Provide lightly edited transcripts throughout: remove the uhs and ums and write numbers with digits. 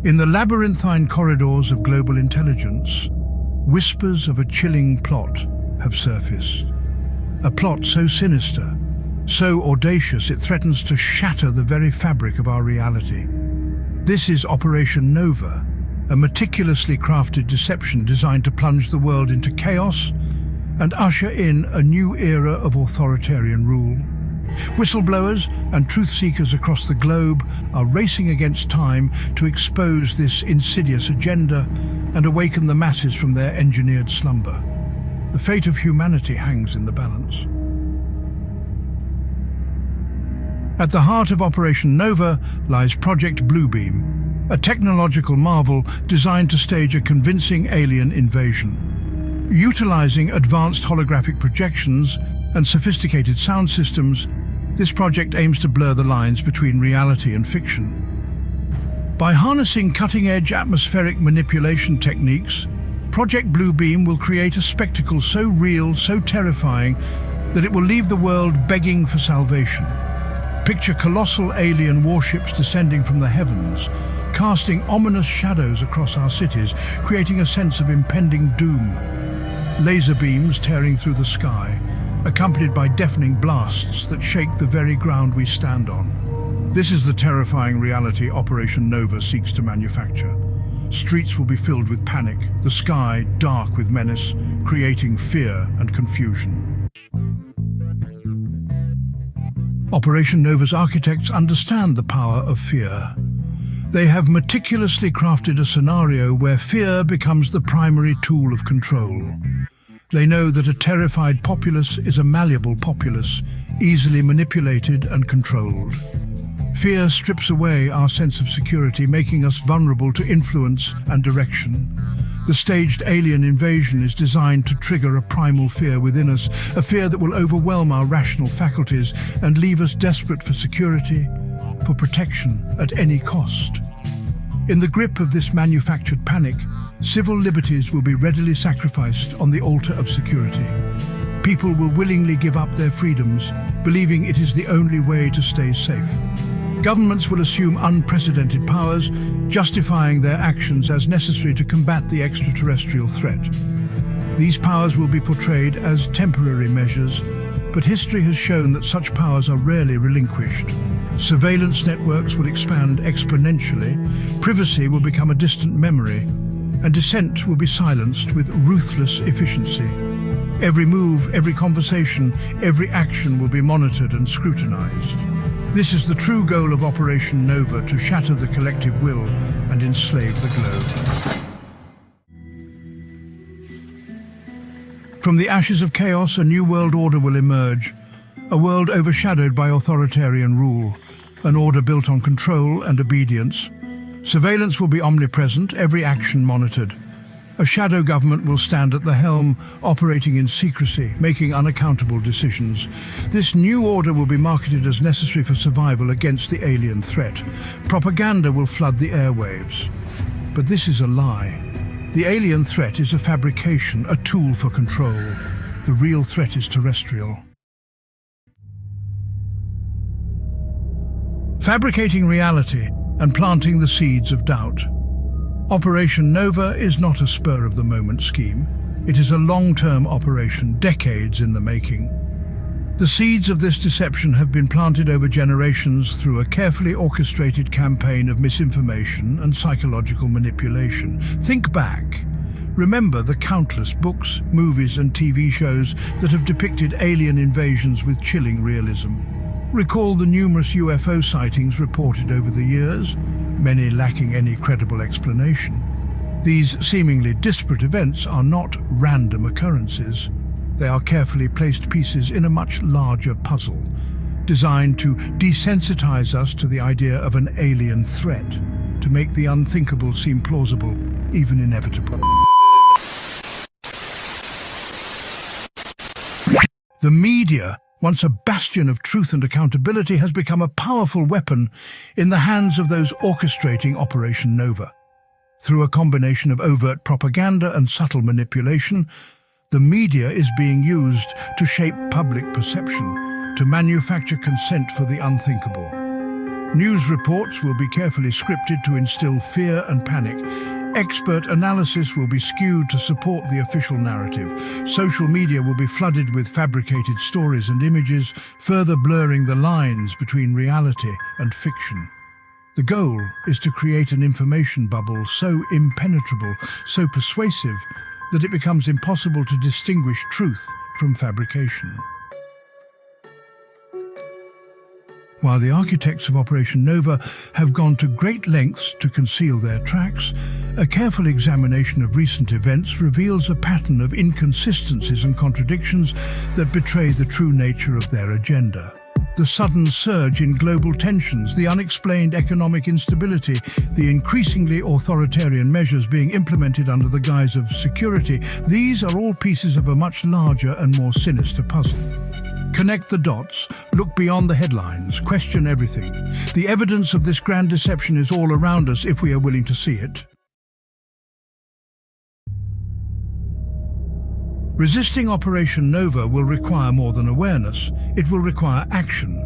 In the labyrinthine corridors of global intelligence, whispers of a chilling plot have surfaced. A plot so sinister, so audacious it threatens to shatter the very fabric of our reality. This is Operation Nova, a meticulously crafted deception designed to plunge the world into chaos and usher in a new era of authoritarian rule. Whistleblowers and truth-seekers across the globe are racing against time to expose this insidious agenda and awaken the masses from their engineered slumber. The fate of humanity hangs in the balance. At the heart of Operation Nova lies Project Bluebeam, a technological marvel designed to stage a convincing alien invasion. Utilizing advanced holographic projections and sophisticated sound systems, this project aims to blur the lines between reality and fiction. By harnessing cutting-edge atmospheric manipulation techniques, Project Bluebeam will create a spectacle so real, so terrifying, that it will leave the world begging for salvation. Picture colossal alien warships descending from the heavens, casting ominous shadows across our cities, creating a sense of impending doom. Laser beams tearing through the sky, accompanied by deafening blasts that shake the very ground we stand on. This is the terrifying reality Operation Nova seeks to manufacture. Streets will be filled with panic, the sky dark with menace, creating fear and confusion. Operation Nova's architects understand the power of fear. They have meticulously crafted a scenario where fear becomes the primary tool of control. They know that a terrified populace is a malleable populace, easily manipulated and controlled. Fear strips away our sense of security, making us vulnerable to influence and direction. The staged alien invasion is designed to trigger a primal fear within us, a fear that will overwhelm our rational faculties and leave us desperate for security, for protection at any cost. In the grip of this manufactured panic, civil liberties will be readily sacrificed on the altar of security. People will willingly give up their freedoms, believing it is the only way to stay safe. Governments will assume unprecedented powers, justifying their actions as necessary to combat the extraterrestrial threat. These powers will be portrayed as temporary measures, but history has shown that such powers are rarely relinquished. Surveillance networks will expand exponentially, privacy will become a distant memory, and dissent will be silenced with ruthless efficiency. Every move, every conversation, every action will be monitored and scrutinized. This is the true goal of Operation Nova, to shatter the collective will and enslave the globe. From the ashes of chaos, a new world order will emerge, a world overshadowed by authoritarian rule, an order built on control and obedience. Surveillance will be omnipresent, every action monitored. A shadow government will stand at the helm, operating in secrecy, making unaccountable decisions. This new order will be marketed as necessary for survival against the alien threat. Propaganda will flood the airwaves. But this is a lie. The alien threat is a fabrication, a tool for control. The real threat is terrestrial. Fabricating reality and planting the seeds of doubt. Operation Nova is not a spur-of-the-moment scheme. It is a long-term operation, decades in the making. The seeds of this deception have been planted over generations through a carefully orchestrated campaign of misinformation and psychological manipulation. Think back. Remember the countless books, movies and TV shows that have depicted alien invasions with chilling realism. Recall the numerous UFO sightings reported over the years, many lacking any credible explanation. These seemingly disparate events are not random occurrences. They are carefully placed pieces in a much larger puzzle, designed to desensitize us to the idea of an alien threat, to make the unthinkable seem plausible, even inevitable. The media, once a bastion of truth and accountability, has become a powerful weapon in the hands of those orchestrating Operation Nova. Through a combination of overt propaganda and subtle manipulation, the media is being used to shape public perception, to manufacture consent for the unthinkable. News reports will be carefully scripted to instill fear and panic. Expert analysis will be skewed to support the official narrative. Social media will be flooded with fabricated stories and images, further blurring the lines between reality and fiction. The goal is to create an information bubble so impenetrable, so persuasive, that it becomes impossible to distinguish truth from fabrication. While the architects of Operation Nova have gone to great lengths to conceal their tracks, a careful examination of recent events reveals a pattern of inconsistencies and contradictions that betray the true nature of their agenda. The sudden surge in global tensions, the unexplained economic instability, the increasingly authoritarian measures being implemented under the guise of security, these are all pieces of a much larger and more sinister puzzle. Connect the dots, look beyond the headlines, question everything. The evidence of this grand deception is all around us if we are willing to see it. Resisting Operation Nova will require more than awareness. It will require action.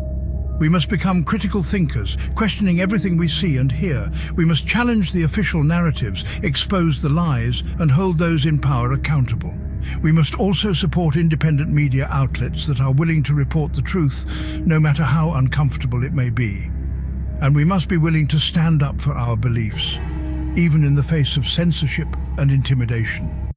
We must become critical thinkers, questioning everything we see and hear. We must challenge the official narratives, expose the lies, and hold those in power accountable. We must also support independent media outlets that are willing to report the truth, no matter how uncomfortable it may be. And we must be willing to stand up for our beliefs, even in the face of censorship and intimidation.